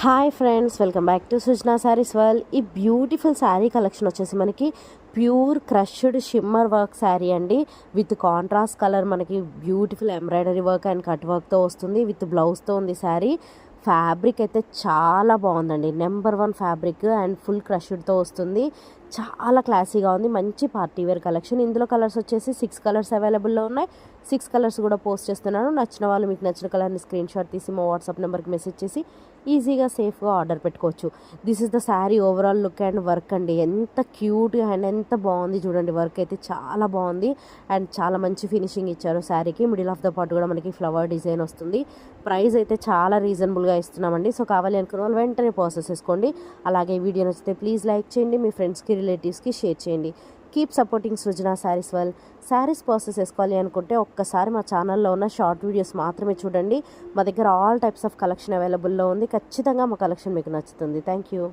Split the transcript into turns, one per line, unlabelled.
Hi friends, welcome back to Sujana saris world. ఈ beautiful sari collection వచ్చేసి మనకి pure crushed shimmer work sari అండి. విత్ కాంట్రాస్ట్ కలర్ మనకి beautiful embroidery work and cut వర్క్తో వస్తుంది. విత్ బ్లౌజ్తో ఉంది శారీ. ఫ్యాబ్రిక్ అయితే చాలా బాగుందండి. నెంబర్ 1 ఫ్యాబ్రిక్ అండ్ ఫుల్ క్రష్డ్తో వస్తుంది. చాలా క్లాసీగా ఉంది. మంచి పార్టీ వేర్ కలెక్షన్. ఇందులో కలర్స్ వచ్చేసి 6 కలర్స్ అవైలబుల్లో ఉన్నాయి. 6 కలర్స్ కూడా పోస్ట్ చేస్తున్నాను. నచ్చిన వాళ్ళు మీకు నచ్చిన కలర్ని స్క్రీన్ షాట్ తీసి మా వాట్సాప్ నెంబర్కి మెసేజ్ చేసి ఈజీగా సేఫ్గా ఆర్డర్ పెట్టుకోవచ్చు. This is the sari overall look and work అండి. ఎంత క్యూట్గా అండ్ ఎంత బాగుంది చూడండి. వర్క్ అయితే చాలా బాగుంది అండ్ చాలా మంచి ఫినిషింగ్ ఇచ్చారు శారీకి. మిడిల్ ఆఫ్ ద పార్ట్ కూడా మనకి ఫ్లవర్ డిజైన్ వస్తుంది. ప్రైస్ అయితే చాలా రీజనబుల్గా ఇస్తున్నామండి. సో కావాలి అనుకున్న వాళ్ళు వెంటనే ప్రాసెస్ చేసుకోండి. అలాగే వీడియో నచ్చితే ప్లీజ్ లైక్ చేయండి, మీ ఫ్రెండ్స్కి రిలేటివ్స్కి షేర్ చేయండి. Keep supporting Srujana saris world. Saris process చేసుకోవాలి అనుకుంటే ఒక్కసారి మా ఛానల్లో ఉన్న షార్ట్ వీడియోస్ మాత్రమే చూడండి. మా దగ్గర ఆల్ టైప్స్ ఆఫ్ కలెక్షన్ అవైలబుల్లో ఉంది. ఖచ్చితంగా మా కలెక్షన్ మీకు నచ్చుతుంది. Thank you.